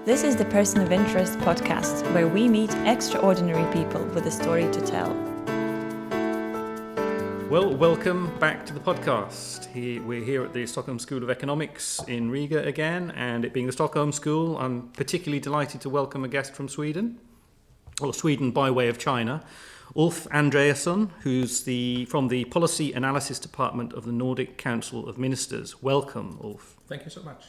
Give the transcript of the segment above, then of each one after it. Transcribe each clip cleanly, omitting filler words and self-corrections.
This is the Person of Interest podcast, where we meet extraordinary people with a story to tell. Well, welcome back to the podcast. We're here at the Stockholm School of Economics in Riga again, and it being the Stockholm School, I'm particularly delighted to welcome a guest from Sweden, or Sweden by way of China, Ulf Andreasson, who's from the Policy Analysis Department of the Nordic Council of Ministers. Welcome, Ulf. Thank you so much.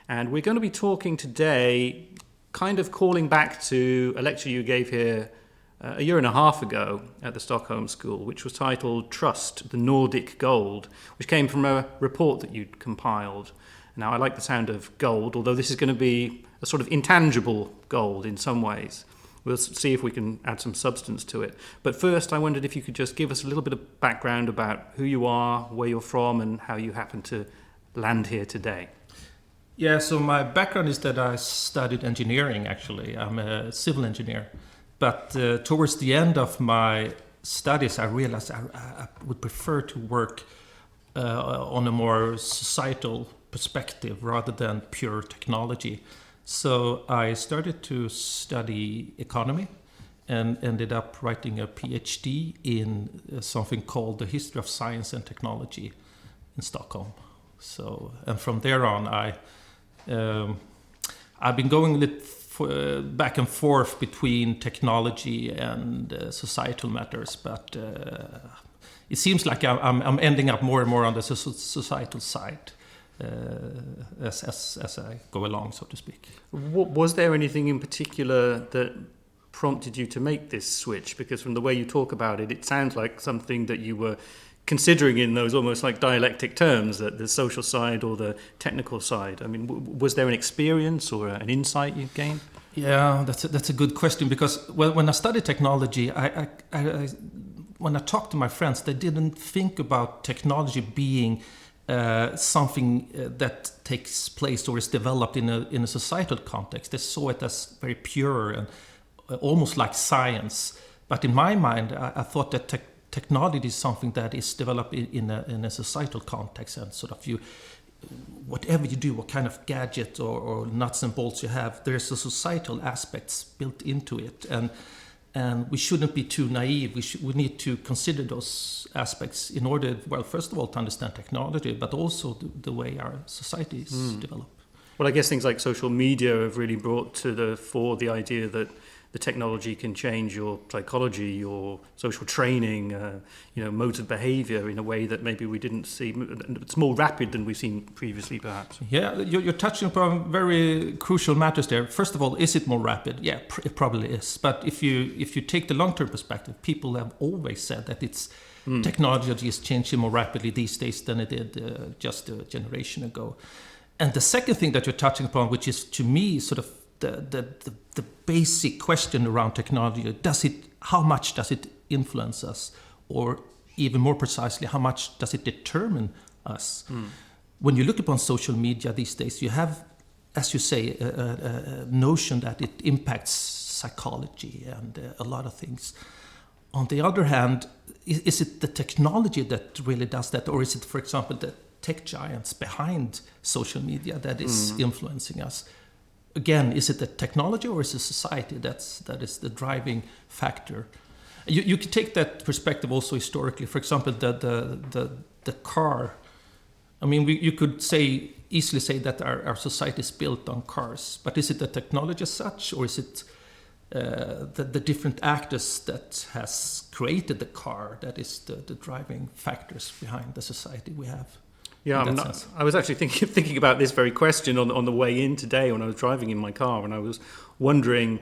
And we're going to be talking today, kind of calling back to a lecture you gave here a year and a half ago at the Stockholm School, which was titled Trust, the Nordic Gold, which came from a report that you'd compiled. Now, I like the sound of gold, although this is going to be a sort of intangible gold in some ways. We'll see if we can add some substance to it. But first, I wondered if you could just give us a little bit of background about who you are, where you're from, and how you happen to land here today. Yeah, so my background is that I studied engineering, actually. I'm a civil engineer. But towards the end of my studies, I realized I would prefer to work on a more societal perspective rather than pure technology. So I started to study economy and ended up writing a PhD in something called the History of Science and Technology in Stockholm. So, and from there on, I've been going back and forth between technology and societal matters, but it seems like I'm ending up more and more on the societal side as I go along, so to speak. Was there anything in particular that prompted you to make this switch? Because from the way you talk about it, it sounds like something that you were considering in those almost like dialectic terms, that the social side or the technical side. I mean, was there an experience or an insight you gained? Yeah, that's a good question, because when I studied technology, when I talked to my friends, they didn't think about technology being something that takes place or is developed in a societal context. They saw it as very pure and almost like science. But in my mind, I thought that technology is something that is developed in a societal context, and sort of whatever you do, what kind of gadget or nuts and bolts you have, there's a societal aspects built into it, and we shouldn't be too naive. We need to consider those aspects in order, well, first of all, to understand technology, but also the way our societies develop. Well, I guess things like social media have really brought to the fore the idea that the technology can change your psychology, your social training, modes of behavior in a way that maybe we didn't see. It's more rapid than we've seen previously, perhaps. Yeah, you're touching upon very crucial matters there. First of all, is it more rapid? Yeah, it probably is. But if you take the long-term perspective, people have always said that it's technology is changing more rapidly these days than it did just a generation ago. And the second thing that you're touching upon, which is to me sort of the basic question around technology, how much does it influence us, or even more precisely, how much does it determine us? When you look upon social media these days, you have, as you say, a notion that it impacts psychology and a lot of things. On the other hand, is it the technology that really does that, or is it, for example, the tech giants behind social media that is influencing us? Again, is it the technology or is it society that is the driving factor? You can take that perspective also historically. For example, the car. I mean, you could easily say that our society is built on cars, but is it the technology as such, or is it the different actors that has created the car that is the driving factors behind the society we have? Yeah, I was actually thinking about this very question on the way in today when I was driving in my car, and I was wondering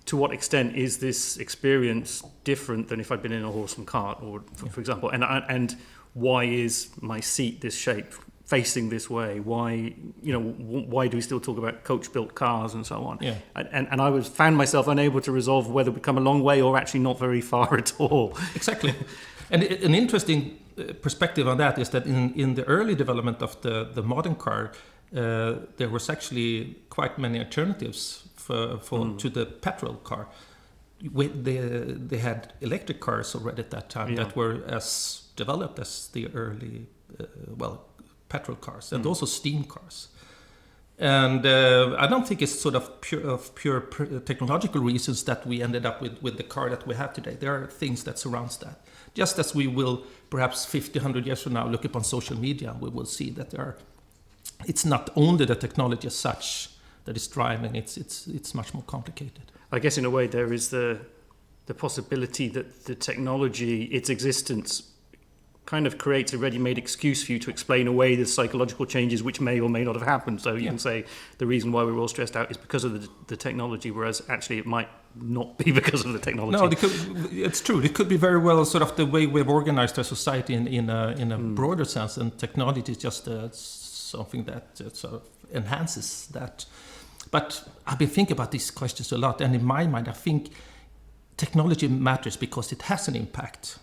to what extent is this experience different than if I'd been in a horse and cart, or for example, and why is my seat this shape, facing this way? Why do we still talk about coach-built cars and so on? Yeah. And I found myself unable to resolve whether we've come a long way or actually not very far at all. Exactly, and an interesting perspective on that is that in the early development of the modern car, there was actually quite many alternatives to the petrol car. They had electric cars already at that time that were as developed as the early petrol cars, and also steam cars. And I don't think it's sort of pure technological reasons that we ended up with the car that we have today. There are things that surrounds that. Just as we will perhaps 50, 100 years from now look upon social media, we will see that it's not only the technology as such that is driving, it's much more complicated. I guess in a way there is the possibility that the technology, its existence, kind of creates a ready-made excuse for you to explain away the psychological changes which may or may not have happened. So you can say the reason why we're all stressed out is because of the technology, whereas actually it might not be because of the technology. No, it's true. It could be very well sort of the way we've organized our society in a broader sense, and technology is just something that sort of enhances that. But I've been thinking about these questions a lot, and in my mind, I think technology matters because it has an impact.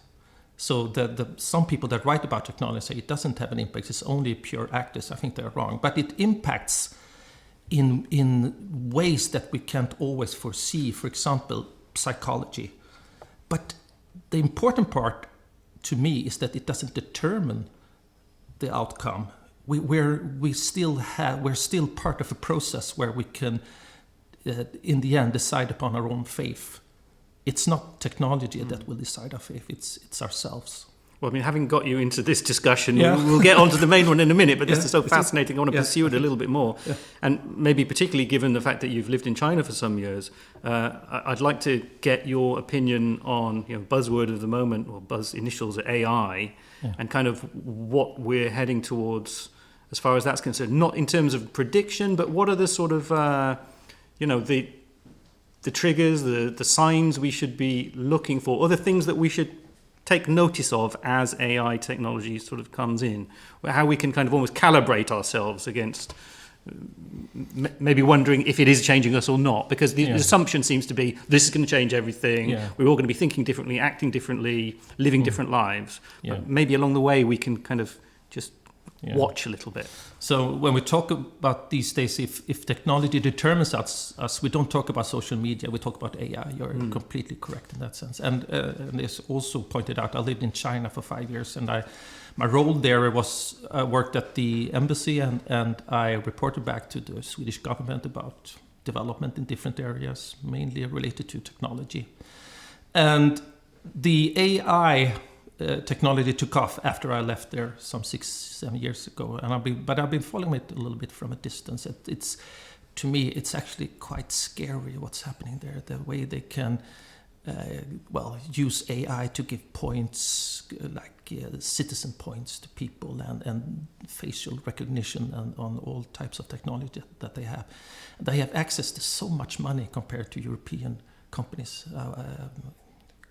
So some people that write about technology say it doesn't have an impact, it's only pure actors. I think they're wrong. But it impacts in ways that we can't always foresee, for example, psychology. But the important part to me is that it doesn't determine the outcome. We're still part of a process where we can, in the end, decide upon our own faith. It's not technology that will decide our faith, it's ourselves. Well, I mean, having got you into this discussion, we'll get onto the main one in a minute, but this is so fascinating, I want to pursue it a little bit more. Yeah. And maybe particularly given the fact that you've lived in China for some years, I'd like to get your opinion on, buzzword of the moment, or buzz initials at AI, and kind of what we're heading towards as far as that's concerned. Not in terms of prediction, but what are the sort of, the triggers, the signs we should be looking for, or the things that we should take notice of as AI technology sort of comes in, how we can kind of almost calibrate ourselves against maybe wondering if it is changing us or not, because the assumption seems to be this is going to change everything. We're all going to be thinking differently, acting differently, living different lives. Maybe along the way we can kind of just watch a little bit. So when we talk about these days, if technology determines us, we don't talk about social media, we talk about AI. You're completely correct in that sense. And it's also pointed out, I lived in China for 5 years, and my role there was I worked at the embassy, and I reported back to the Swedish government about development in different areas, mainly related to technology. And the AI technology took off after I left there some 6-7 years ago, and I've been following it a little bit from a distance. To me, it's actually quite scary what's happening there. The way they can, use AI to give points, citizen points to people, and facial recognition, and on all types of technology that they have. They have access to so much money compared to European companies.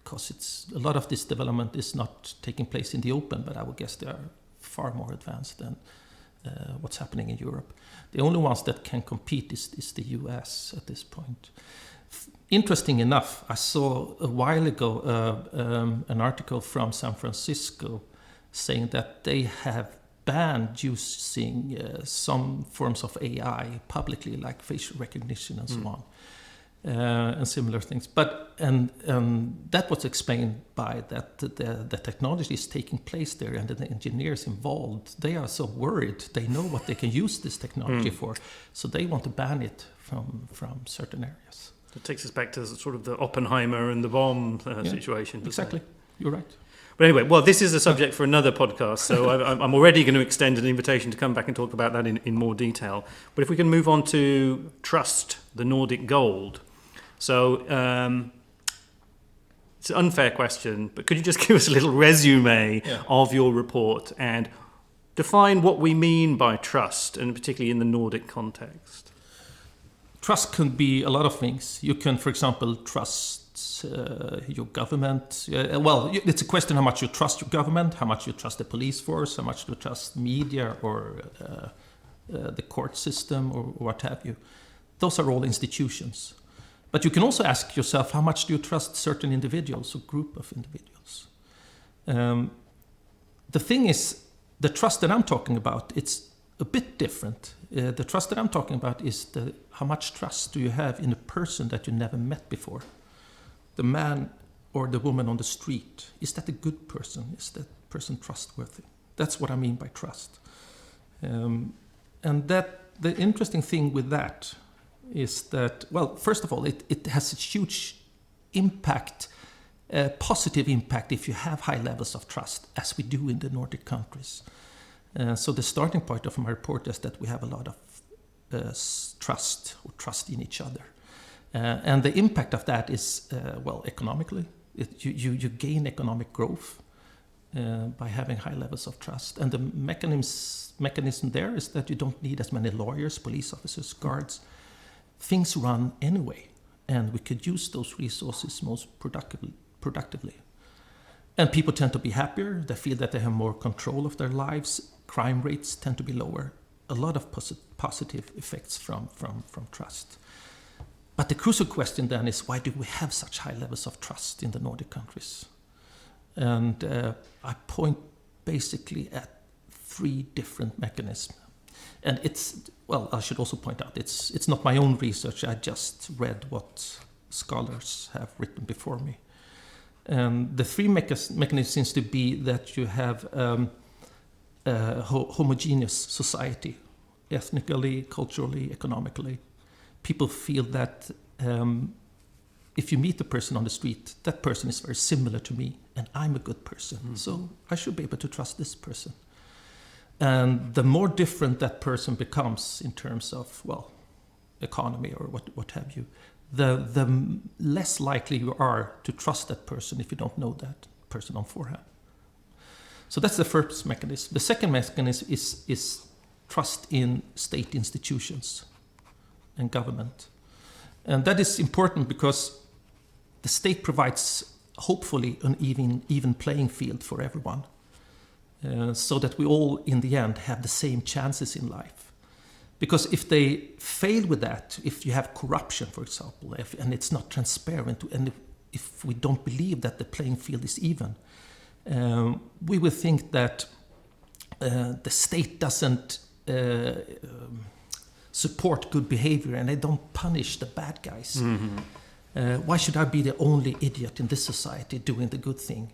Because a lot of this development is not taking place in the open, but I would guess they are far more advanced than what's happening in Europe. The only ones that can compete is the US at this point. Interesting enough, I saw a while ago an article from San Francisco saying that they have banned using some forms of AI publicly, like facial recognition and so on. And similar things, and that was explained by that the technology is taking place there, and the engineers involved, they are so worried. They know what they can use this technology for, so they want to ban it from certain areas. It takes us back to sort of the Oppenheimer and the bomb situation. Exactly, you're right. But anyway, well, this is a subject for another podcast, so I'm already going to extend an invitation to come back and talk about that in more detail. But if we can move on to trust, the Nordic Gold. So it's an unfair question, but could you just give us a little resume of your report and define what we mean by trust, and particularly in the Nordic context? Trust can be a lot of things. You can, for example, trust your government. It's a question how much you trust your government, how much you trust the police force, how much you trust media or the court system or what have you. Those are all institutions. But you can also ask yourself, how much do you trust certain individuals or group of individuals? The thing is, the trust that I'm talking about, it's a bit different. The trust that I'm talking about is how much trust do you have in a person that you never met before? The man or the woman on the street, is that a good person? Is that person trustworthy? That's what I mean by trust. And that the interesting thing with that is that, well, first of all, it has a huge impact, positive impact if you have high levels of trust, as we do in the Nordic countries. So the starting point of my report is that we have a lot of trust in each other. And the impact of that is, well, economically. You gain economic growth by having high levels of trust. And the mechanism there is that you don't need as many lawyers, police officers, guards. Things run anyway, and we could use those resources most productively. And people tend to be happier. They feel that they have more control of their lives. Crime rates tend to be lower. A lot of positive effects from trust. But the crucial question then is, why do we have such high levels of trust in the Nordic countries? And I point basically at 3 different mechanisms. And I should also point out, it's not my own research. I just read what scholars have written before me. And the 3 mechanisms seems to be that you have a homogeneous society, ethnically, culturally, economically. People feel that if you meet a person on the street, that person is very similar to me, and I'm a good person. Mm-hmm. So I should be able to trust this person. And the more different that person becomes in terms of, well, economy or what have you, the less likely you are to trust that person if you don't know that person on forehand. So that's the first mechanism. The second mechanism is trust in state institutions and government. And that is important because the state provides, hopefully, an even playing field for everyone. So that we all, in the end, have the same chances in life. Because if they fail with that, if you have corruption, for example, and it's not transparent, and if we don't believe that the playing field is even, we will think that the state doesn't support good behavior and they don't punish the bad guys. Mm-hmm. Why should I be the only idiot in this society doing the good thing?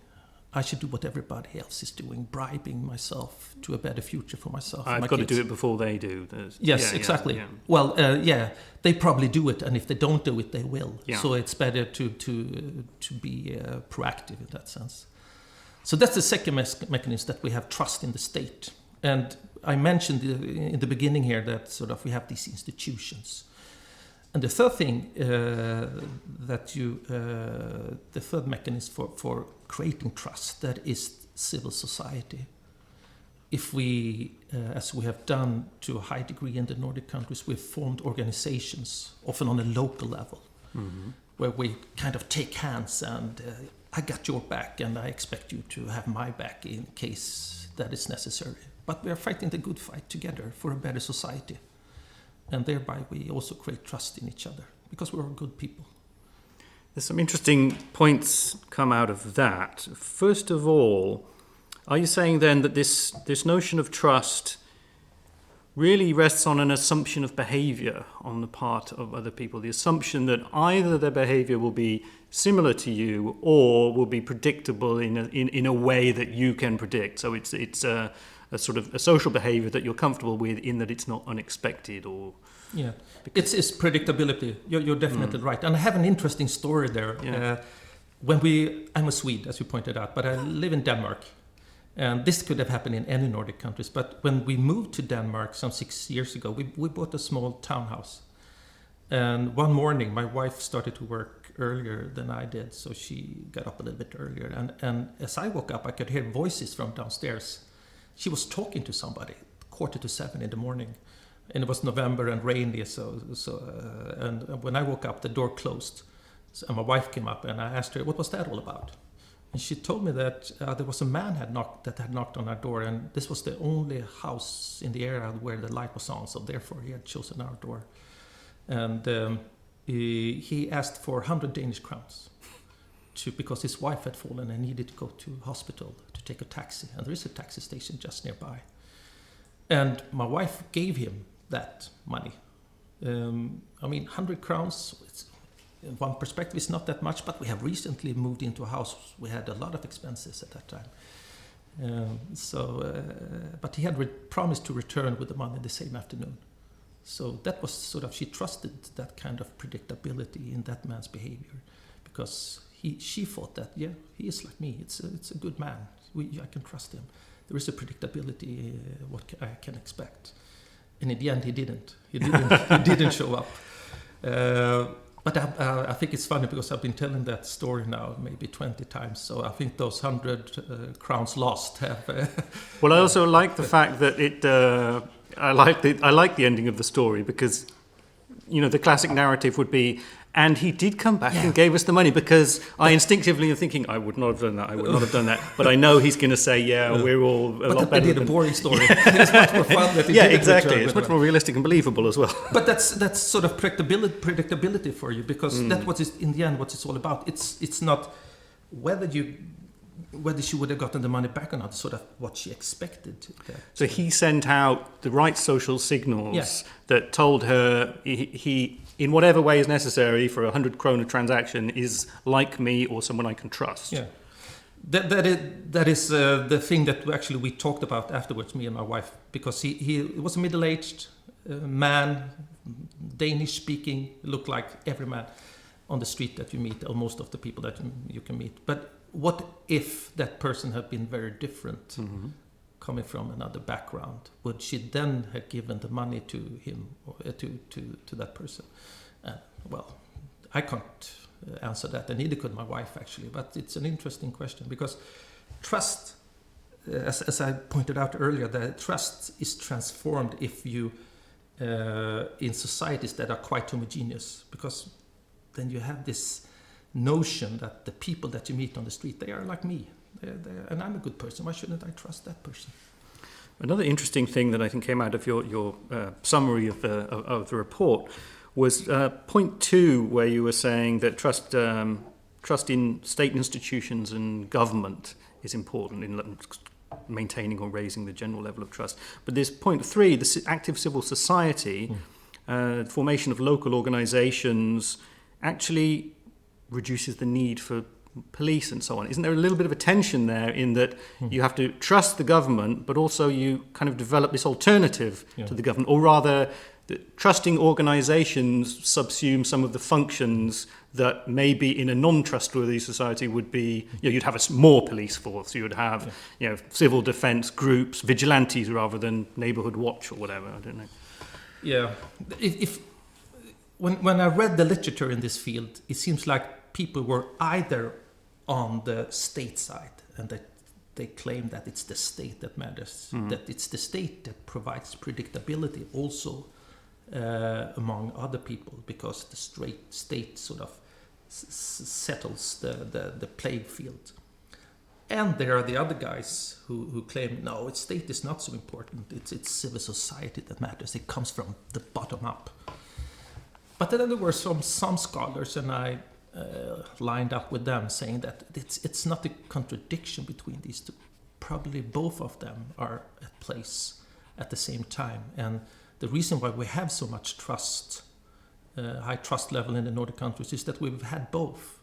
I should do what everybody else is doing, bribing myself to a better future for myself. I've got to do it before they do. Yes, exactly. Yeah. Well, they probably do it, and if they don't do it, they will. Yeah. So it's better to be proactive in that sense. So that's the second mechanism, that we have trust in the state. And I mentioned in the beginning here that sort of we have these institutions. And the third thing the third mechanism for creating trust, that is civil society. If we, as we have done to a high degree in the Nordic countries, we've formed organizations, often on a local level, mm-hmm. where we kind of take hands and I got your back and I expect you to have my back in case that is necessary. But we are fighting the good fight together for a better society. And thereby we also create trust in each other because we're good people. There's some interesting points come out of that. First of all, are you saying then that this notion of trust really rests on an assumption of behavior on the part of other people? The assumption that either their behavior will be similar to you or will be predictable in a way that you can predict. So it's a sort of a social behavior that you're comfortable with, in that it's not unexpected or... Yeah, it's predictability. You're definitely right. And I have an interesting story there. Yeah. I'm a Swede, as you pointed out, but I live in Denmark. And this could have happened in any Nordic countries. But when we moved to Denmark some 6 years ago, we bought a small townhouse. And one morning, my wife started to work earlier than I did, so she got up a little bit earlier. And as I woke up, I could hear voices from downstairs. She was talking to somebody, 6:45 in the morning. And it was November and rainy, and when I woke up, the door closed. And my wife came up and I asked her, what was that all about? And she told me that there was a man that had knocked on our door, and this was the only house in the area where the light was on, so therefore he had chosen our door. And he asked for 100 Danish crowns because his wife had fallen and needed to go to hospital to take a taxi, and there is a taxi station just nearby. And my wife gave him that money. 100 crowns, in one perspective, it's not that much, but we have recently moved into a house. We had a lot of expenses at that time. But he had promised to return with the money the same afternoon. So that was sort of, she trusted that kind of predictability in that man's behavior, because she thought that, yeah, he is like me. It's a good man. I can trust him. There is a predictability, I can expect. And in the end, he didn't. He didn't show up. But I think it's funny because I've been telling that story now maybe 20 times. So I think those 100 crowns lost have. Well, I also like the fact that it. I like the ending of the story because, the classic narrative would be, and he did come back and gave us the money, because I instinctively am thinking, I would not have done that. I would not have done that. But I know he's going to say, we're all a lot better. But they did a boring story. It's much more fun that he did exactly. It's much more realistic and believable as well. But that's sort of predictability for you, because that's what is in the end what it's all about. It's not whether she would have gotten the money back or not, sort of what she expected. So he sent out the right social signals that told her he in whatever way is necessary for 100 krona transaction is like me or someone I can trust. Yeah, that is the thing that actually we talked about afterwards, me and my wife, because he was a middle-aged man, Danish speaking, looked like every man on the street that you meet, or most of the people that you can meet. But what if that person had been very different, coming from another background? Would she then have given the money to him, or to that person? Well, I can't answer that, and neither could my wife actually. But it's an interesting question, because trust, as I pointed out earlier, that trust is transformed if you in societies that are quite homogeneous, because then you have this notion that the people that you meet on the street, they are like me, and I'm a good person. Why shouldn't I trust that person? Another interesting thing that I think came out of your summary of the report was point 2, where you were saying that trust in state institutions and government is important in maintaining or raising the general level of trust. But there's point 3, the active civil society, formation of local organizations, actually reduces the need for police and so on. Isn't there a little bit of a tension there in that you have to trust the government, but also you kind of develop this alternative to the government, or rather trusting organizations subsume some of the functions that maybe in a non-trustworthy society would be, you'd have a more police force, you would have civil defense groups, vigilantes rather than neighborhood watch or whatever, I don't know. Yeah. When I read the literature in this field, it seems like people were either on the state side, and that they claim that it's the state that matters, that it's the state that provides predictability also among other people, because the state sort of settles the playing field. And there are the other guys who claim, no, state is not so important, it's civil society that matters, it comes from the bottom up. But then there were some scholars, and I lined up with them, saying that it's not a contradiction between these two. Probably both of them are at place at the same time. And the reason why we have so much trust, high trust level in the Nordic countries, is that we've had both.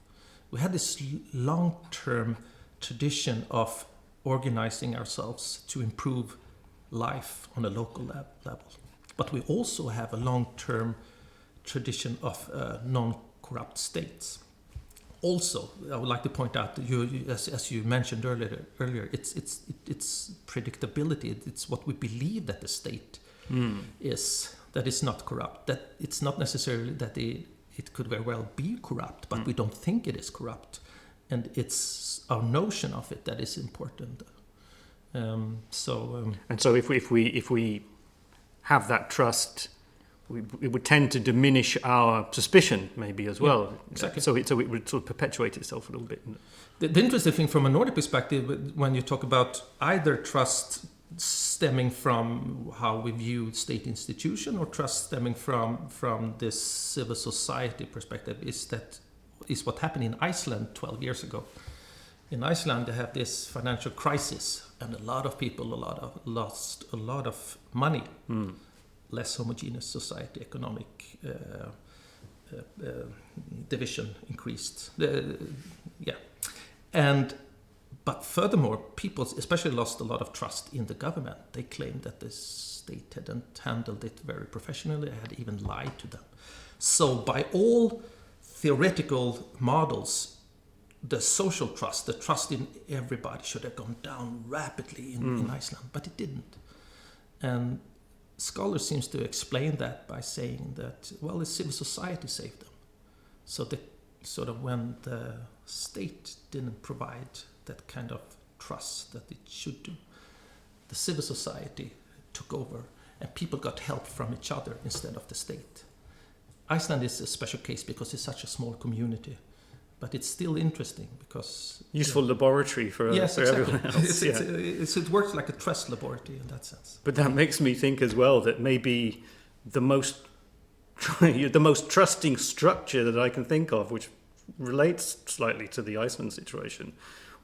We had this long-term tradition of organizing ourselves to improve life on a local level. But we also have a long-term tradition of non-corrupt states. Also, I would like to point out, as you mentioned earlier, it's predictability. It's what we believe that the state is, that it's not corrupt. That it's not necessarily that it could very well be corrupt, but we don't think it is corrupt, and it's our notion of it that is important. And so if we have that trust, it would tend to diminish our suspicion, maybe, as well. Yeah, exactly. So it would sort of perpetuate itself a little bit. The interesting thing from a Nordic perspective, when you talk about either trust stemming from how we view state institution or trust stemming from this civil society perspective, is what happened in Iceland 12 years ago. In Iceland, they have this financial crisis, and a lot of people lost a lot of money. Less homogeneous society, economic division increased. But furthermore, people especially lost a lot of trust in the government. They claimed that the state hadn't handled it very professionally, had even lied to them. So by all theoretical models, the social trust, the trust in everybody should have gone down rapidly in Iceland, but it didn't. And scholars seems to explain that by saying that, well, the civil society saved them. So the sort of when the state didn't provide that kind of trust that it should do, the civil society took over and people got help from each other instead of the state. Iceland is a special case because it's such a small community, but it's still interesting because... Useful laboratory for everyone else. It works like a trust laboratory in that sense. But that makes me think as well that maybe the most trusting structure that I can think of, which relates slightly to the Iceland situation,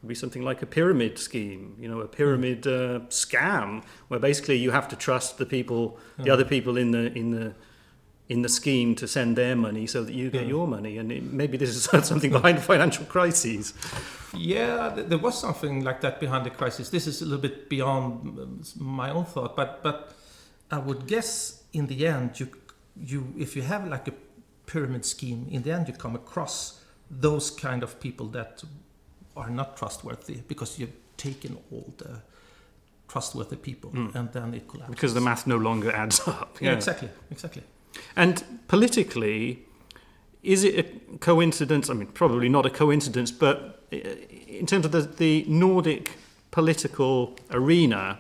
would be something like a pyramid scheme, a pyramid scam, where basically you have to trust the people, the other people in the scheme to send their money so that you get your money. And maybe this is something behind financial crises. Yeah, there was something like that behind the crisis. This is a little bit beyond my own thought, but I would guess in the end, you if you have like a pyramid scheme, in the end you come across those kind of people that are not trustworthy because you've taken all the trustworthy people and then it collapses. Because the math no longer adds up. Yeah, exactly. And politically, is it a coincidence? I mean, probably not a coincidence, but in terms of the Nordic political arena,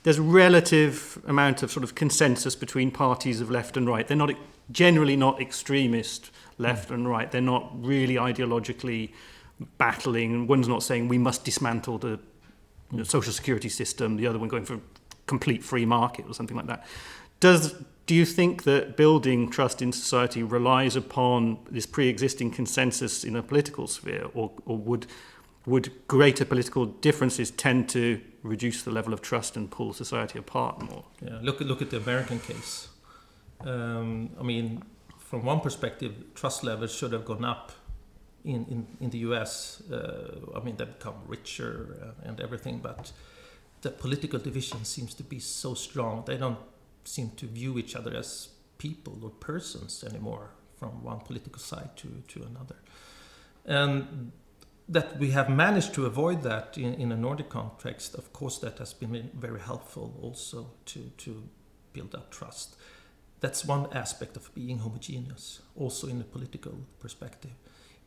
there's a relative amount of sort of consensus between parties of left and right. They're not generally not extremist left and right. They're not really ideologically battling. And one's not saying we must dismantle the social security system, the other one going for complete free market or something like that. Do you think that building trust in society relies upon this pre-existing consensus in a political sphere, or would greater political differences tend to reduce the level of trust and pull society apart more? Yeah, look at the American case. I mean, from one perspective, trust levels should have gone up in the US. I mean, they've become richer and everything, but the political division seems to be so strong. They don't seem to view each other as people or persons anymore from one political side to another. And that we have managed to avoid that in a Nordic context, of course, that has been very helpful also to build up trust. That's one aspect of being homogeneous, also in a political perspective.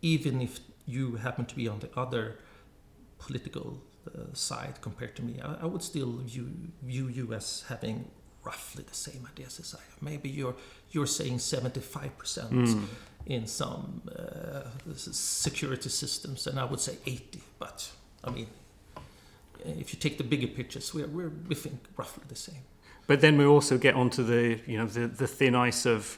Even if you happen to be on the other political side compared to me, I would still view you as having roughly the same ideas as I have. Maybe you're saying 75% in some security systems, and I would say 80. But I mean, if you take the bigger pictures, we think roughly the same. But then we also get onto the thin ice of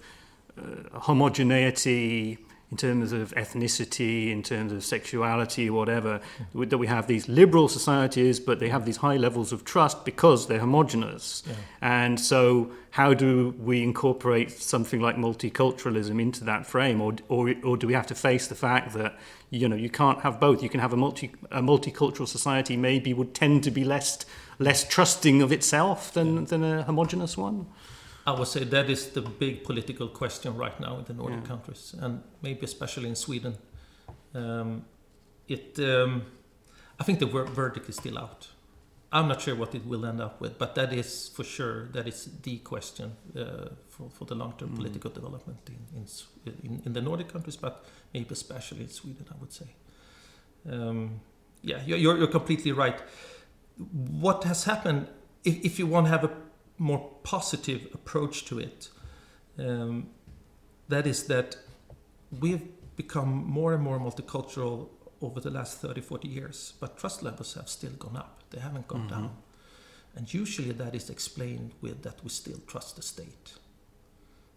homogeneity in terms of ethnicity, in terms of sexuality, whatever, that we have these liberal societies, but they have these high levels of trust because they're homogenous. Yeah. And so how do we incorporate something like multiculturalism into that frame? Or do we have to face the fact that, you can't have both? You can have a multicultural society maybe would tend to be less trusting of itself than a homogenous one? I would say that is the big political question right now in the Nordic countries, and maybe especially in Sweden. I think the verdict is still out. I'm not sure what it will end up with, but that is for sure, that is the question for the long-term political development in the Nordic countries, but maybe especially in Sweden, I would say. You're completely right. What has happened, if you want to have a more positive approach to it, that is that we've become more and more multicultural over the last 30-40 years, but trust levels have still gone up. They haven't gone down. And usually that is explained with that we still trust the state.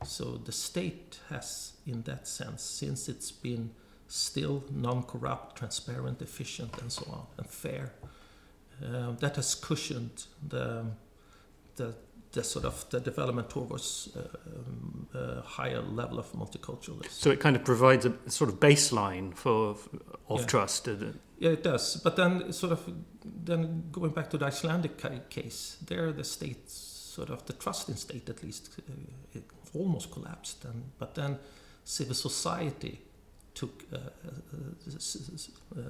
So the state has, in that sense, since it's been still non-corrupt, transparent, efficient, and so on, and fair, that has cushioned the the sort of the development towards a higher level of multiculturalism. So it kind of provides a sort of baseline of trust. Yeah, it does. But then going back to the Icelandic case, there the state, sort of the trust in state at least, it almost collapsed. But then civil society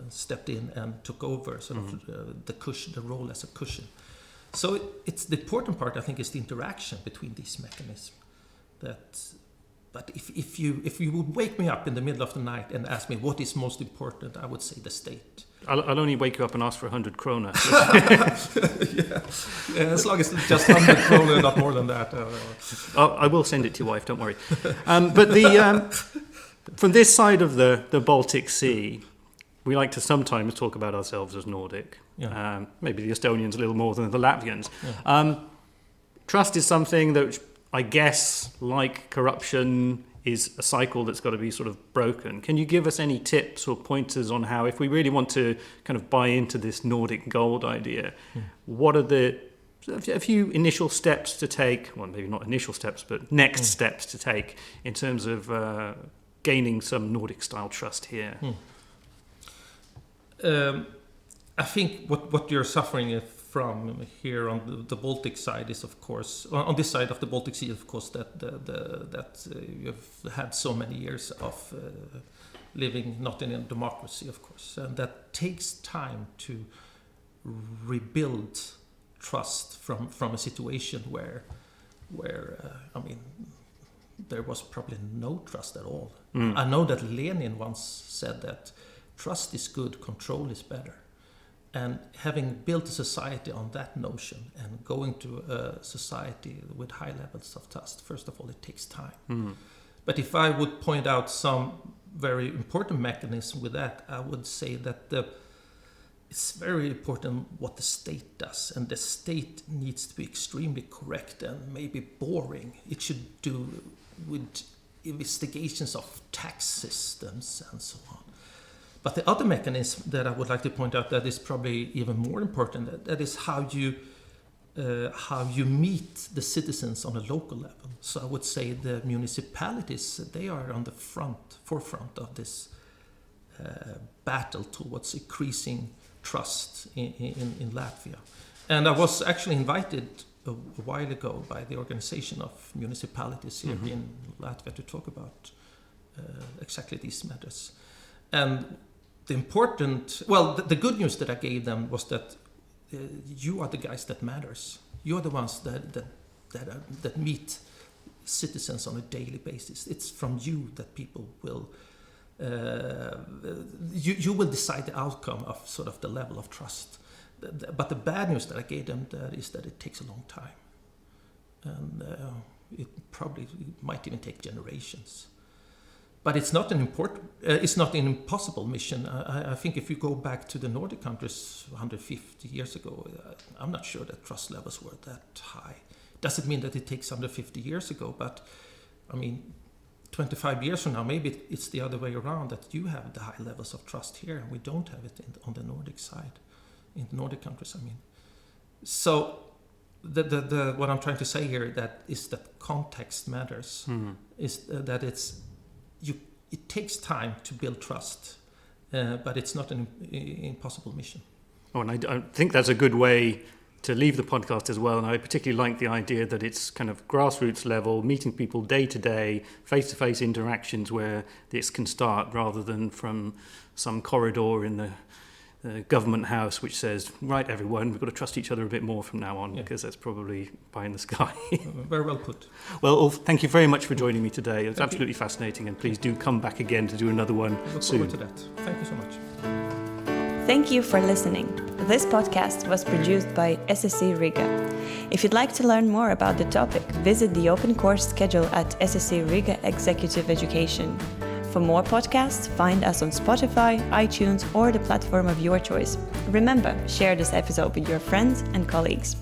stepped in and took over sort of the role as a cushion. So it's the important part, I think, is the interaction between these mechanisms. But if you would wake me up in the middle of the night and ask me what is most important, I would say the state. I'll only wake you up and ask for 100 krona. Yeah, as long as it's just 100 krona, not more than that. I will send it to your wife, don't worry. But from this side of the Baltic Sea, we like to sometimes talk about ourselves as Nordic. Yeah. Maybe the Estonians a little more than the Latvians. Yeah. Trust is something that, I guess, like corruption, is a cycle that's got to be sort of broken. Can you give us any tips or pointers on how, if we really want to kind of buy into this Nordic Gold idea, what are a few initial steps to take, well, maybe not initial steps, but next steps to take in terms of gaining some Nordic-style trust here? I think what you're suffering from here on the Baltic side is, of course, on this side of the Baltic Sea, of course, that you've had so many years of living not in a democracy, of course, and that takes time to rebuild trust from a situation where I mean, there was probably no trust at all. I know that Lenin once said that trust is good, control is better. And having built a society on that notion and going to a society with high levels of trust, first of all, it takes time. But if I would point out some very important mechanism with that, I would say that it's very important what the state does. And the state needs to be extremely correct and maybe boring. It should do with investigations of tax systems and so on. But the other mechanism that I would like to point out that is probably even more important, that is how you meet the citizens on a local level. So I would say the municipalities, they are on the forefront of this battle towards increasing trust in Latvia. And I was actually invited a while ago by the organization of municipalities here in Latvia to talk about exactly these matters. And the good news that I gave them was that you are the guys that matters. You are the ones that meet citizens on a daily basis. It's from you that people will you will decide the outcome of sort of the level of trust. But the bad news that I gave them is that it takes a long time, and it might even take generations. But it's not an impossible mission. I think if you go back to the Nordic countries 150 years ago, I'm not sure that trust levels were that high. Doesn't mean that it takes 150 years ago, but I mean, 25 years from now, maybe it's the other way around, that you have the high levels of trust here, and we don't have it on the Nordic side, in the Nordic countries, I mean. So what I'm trying to say here is that context matters, is that it takes time to build trust, but it's not an impossible mission. Oh, and I think that's a good way to leave the podcast as well. And I particularly like the idea that it's kind of grassroots level, meeting people day to day, face-to-face interactions where this can start, rather than from some corridor in the government house which says, right, everyone, we've got to trust each other a bit more from now on, because that's probably pie in the sky. Very well put. Well, Ulf, thank you very much for joining me today. It was absolutely fascinating, and please do come back again to do another one soon. Look forward to that. Thank you so much. Thank you for listening. This podcast was produced by SSC Riga. If you'd like to learn more about the topic, visit the open course schedule at SSC Riga Executive Education. For more podcasts, find us on Spotify, iTunes, or the platform of your choice. Remember, share this episode with your friends and colleagues.